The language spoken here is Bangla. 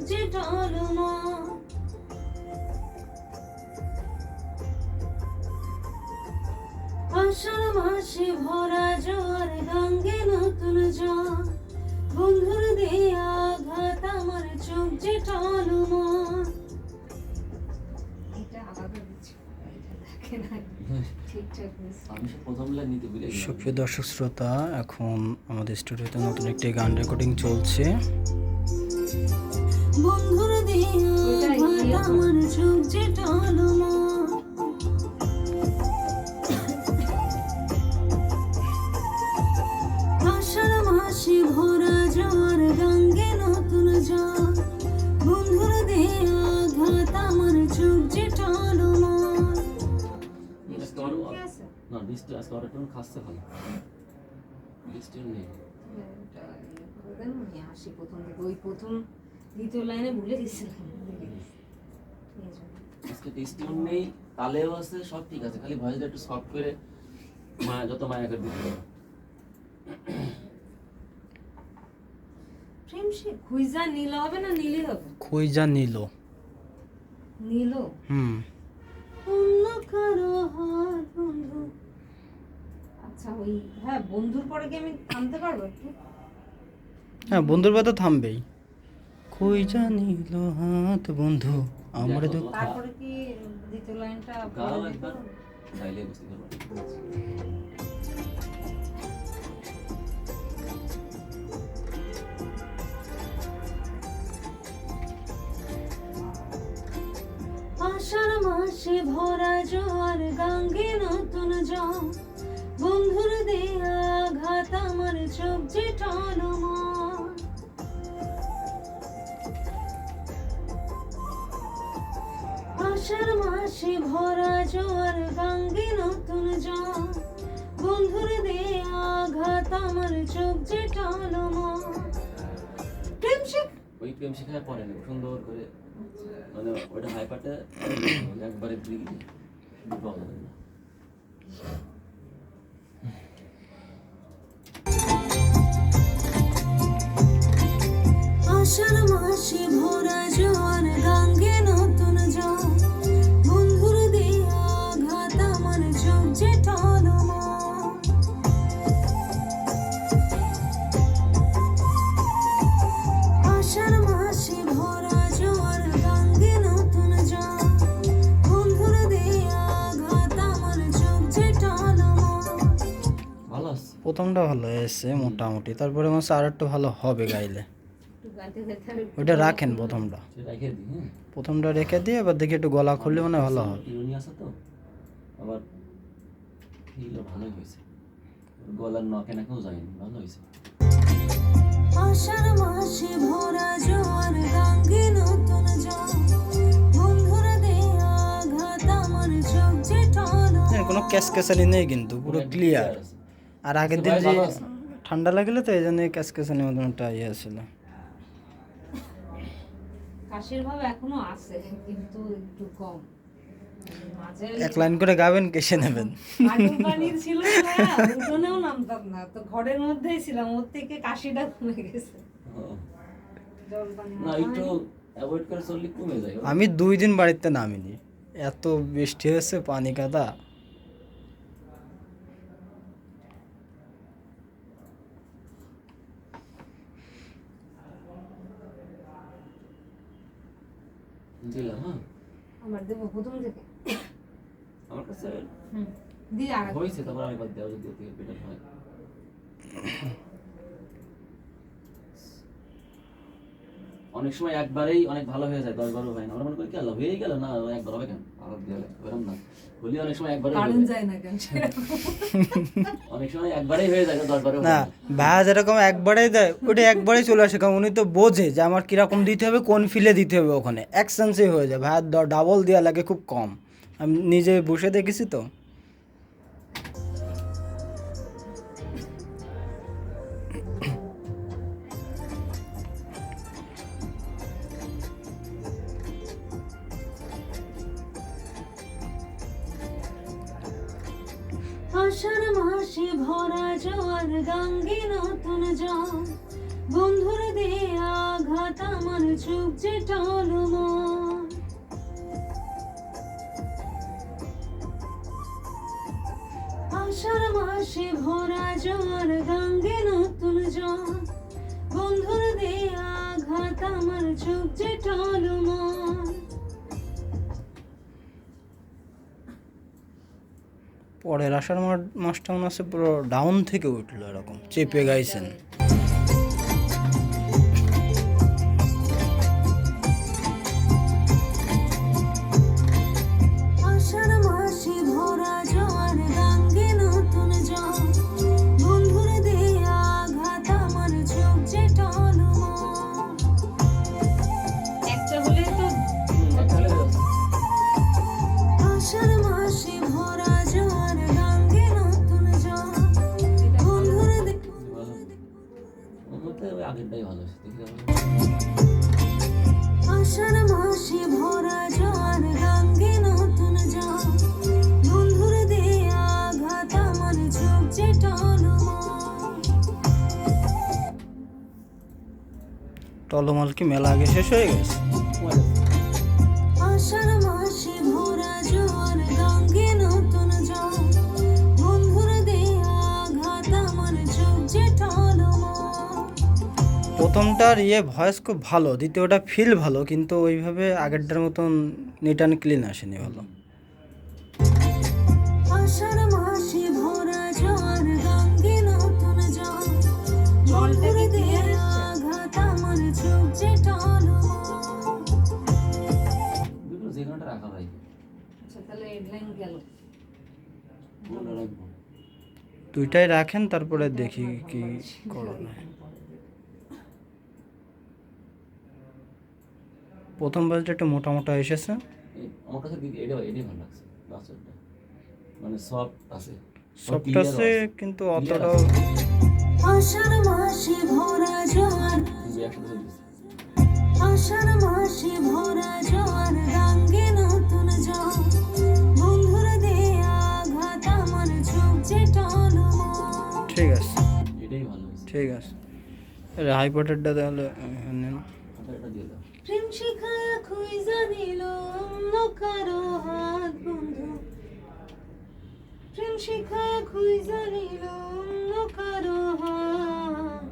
যে টলমা আষাঢ় মাসে ভরা জোয়ার গাঙ্গে নতুন জল বন্ধুর দেয়া আঘাত আমার চোখ যে টলমা এটা আলাদা কিছু দেখে না ঠিকঠাক আমি সব প্রথম লাইন নিতে ভুলে গেলাম। সুপ্রিয় দর্শক শ্রোতা, এখন আমাদের স্টুডিওতে নতুন একটি গান রেকর্ডিং চলছে। বন্ধুর দেয়া আঘাত আমার চোখ যে টলমা আষাঢ় মাসে ভরা জোয়ার গাঙ্গে নতুন জল বন্ধুর দেয়া আঘাত আমার চোখ যে টলমা আজকে আরো- না বৃষ্টি আজকে আর একটু খাচ্ছে ভালো বৃষ্টি নেই। আসি প্রথম থেকে ওই প্রথম দ্বিতীয় লাইনে ভুলে গেছিলাম আজকে টেস্টিও নেই, তালেও আছে, সব ঠিক আছে, খালি ভয়েসটা একটু সফট করে মায়া যত মায়া করে দিতে হবে। প্রেম সে খুঁজা নীল হবে না নীলে হবে খুঁজা নিল। নীল অন্য কারো হাত বন্ধু আচ্ছা ওই হ্যাঁ বন্ধুর পরে কি আমি থামতে পারবো একটু হ্যাঁ, বন্ধুর কথা থামবেই। খুঁজা নিল হাত বন্ধু আমার দুঃখ। তারপরে কি দ্বিতীয় লাইনটা গাও বলে একবার দিবো? গাইলে বুঝতে পারবো। আষাঢ় মাসে ভরা জোয়ার গাঙ্গে নতুন জল বন্ধুর দেয়া আঘাত আমার চোখ যে টলমা আষাঢ় মাসে ভরা জোয়ার গাঙ্গে নতুন জল বন্ধুর দেয়া আঘাত আমার চোখ যে টলমা প্রেম শিখ ওই প্রেম শিখায় পরে নেব সুন্দর করে, মানে ওটা হাইপারটা একবারে পাওয়া যাবে না। আষাঢ় মাসে ভরা জোয়ার গাঙ্গে নতুন জল বন্ধুর দেয়া আঘাত আমার চোখ যে টলমা আষাঢ় মাসে ভরা জোয়ার গাঙ্গে নতুন জল বন্ধুর দেয়া আঘাত আমার চোখ যে টলমা ভালো আছে। প্রথমটা ভালো এসছে মোটামুটি, তারপরে মাসে আর একটু ভালো হবে গাইলে। একটু গাইতে গাইতে আমি ওইটা রাখেন প্রথমটা, সেটা রেখে দিই। হ্যাঁ, প্রথমটা রেখে দিয়ে এবার দেখি একটু গলা খুললে মানে ভালো হবে। ইউনি আছে তো, আবার ফিলও ভালোই হয়েছে, গলার নখে নাকেও যায়নি, ভালো হয়েছে। আষাঢ় মাসে ভরা জোয়ার গাঙ্গে নতুন জল বন্ধুর দেয়া আঘাত আমার চোখ যে টলমা হ্যাঁ, কোনো ক্যাসক্যাসানি নেই কিন্তু পুরো ক্লিয়ার। আর আগের দিন যে ঠান্ডা লাগলে তো এই জন্য ক্যাসক্যাসানির মতন একটা ইয়ে ছিল। কাশির ভাব এখনো আছে কিন্তু একটু কম মাঝে এক লাইন করে গাবেন, কেসে নেবেন। হাঁটু পানি ছিল না উঠোনেও নামতাম না তো ঘরের মধ্যেই ছিলাম ওর থেকে কাশিটা কমে গেছে জল পানি না একটু অ্যাভয়েড করে চললে কমে যায়। আমি 2 দিন বাড়িতে নামিনি, এত বৃষ্টি হয়েছে, পানি কাদা। দিলাম। হ্যাঁ, আমার দেবো প্রথম থেকে আমার কাছে দিয়ে আর হয়েছে, তারপর আমি বাদ দেওয়া যদি ওর থেকে বেটার হয়। অনেক সময় একবারেই অনেক ভালো হয়ে যায়, 10 বারও হয় না। আমরা মনে করি কি আল্লাহ হয়ে গেল, না একবার হবে কেন, আবার দিয়ে এরকম না, হলি অনেক সময় একবারে কারণ যায় না কেন অনেক সময় একবারেই হয়ে যায়, 10 বারও না, ভাইয়া যেরকম একবারেই দেয় ওটা একবারেই চলে আসে, কারণ উনি তো বোঝে যে আমার কিরকম দিতে হবে, কোন ফিলে দিতে হবে, ওখানে অ্যাকশনসই হয়ে যায়। ভাইয়া ডাবল দেওয়া লাগে খুব কম, আমি নিজে বসে দেখেছি তো। আষাঢ় মাসে ভরা জোয়ার গাঙ্গে নতুন জল বন্ধুর দেয়া আঘাত আঘাত আমার চোখ যে টলমল। আষাঢ় মাসে ভরা জোয়ার গাঙ্গে নতুন জল, বন্ধুর দেয়া আঘাত আমার চোখ যে টলমল। পরের আষাঢ় মাসটা মনে হচ্ছে পুরো ডাউন থেকে উঠলো, এরকম চেপে গাইছেন। আষাঢ় মাসে ভরা জোয়ার গাঙ্গে নতুন জল, বন্ধুর দেয়া আঘাত আমার চোখ যে টলমল। একটা হলে তো আষাঢ় মাসে ভরা জোয়ার গাঙ্গে নতুন জল, বন্ধুর ভালো ওর মধ্যে ওই আগেরটাই ভালো দেখি আষাঢ় মাসে ভরা জোয়ার গাঙ্গে নতুন জল, বন্ধুর দেয়া আঘাত আমার চোখ যে টলমল। টলমল কি মেলা আগে শেষ হয়ে গেছে? আষাঢ় মাসে ভরা জোয়ার গাঙ্গে নতুন জল, বন্ধুর দেয়া আঘাত আমার চোখ যে টলমল। প্রথমটার ভয়েস খুব ভালো, দ্বিতীয়টা ফিল ভালো, কিন্তু ওইভাবে আগেরটার মতন নিট অ্যান্ড ক্লিন আসেনি ভালো। আষাঢ় মাসে ভরা জোয়ার গাঙ্গে নতুন জল, বন্ধুর দেয়া আঘাত আমার চোখ যে টলমল। দুটো যে কোনোটা রাখা ভাই আচ্ছা তাহলে হেডলাইন গেল। কোনটা রাখবো? দুইটাই রাখেন, তারপরে দেখি কি করা যায়। প্রথম বাজটা একটু মোটা মোটা এসেছে। আমার কাছে এটাই ভালো লাগছে লাস্টেরটা, মানে সফট আছে, সফট আছে কিন্তু অতটাও। আষাঢ় মাসে ভরা জোয়ার, কিন্তু একসাথে চলতেছে। আষাঢ় মাসে ভরা জোয়ার গাঙ্গে নতুন জল, বন্ধুর দেয়া আঘাত আমার চোখ যে টলমল। ঠিক আছে, এটাই ভালো হয়েছে। ঠিক আছে। হাইপারটা তাহলে নেন। এটা দিয়ে দাও। প্রেম শিখায়া খুঁজা নিল অন্য কারো হাত বন্ধু, প্রেম শিখায়া খুঁজা নিল অন্য কারো হাত।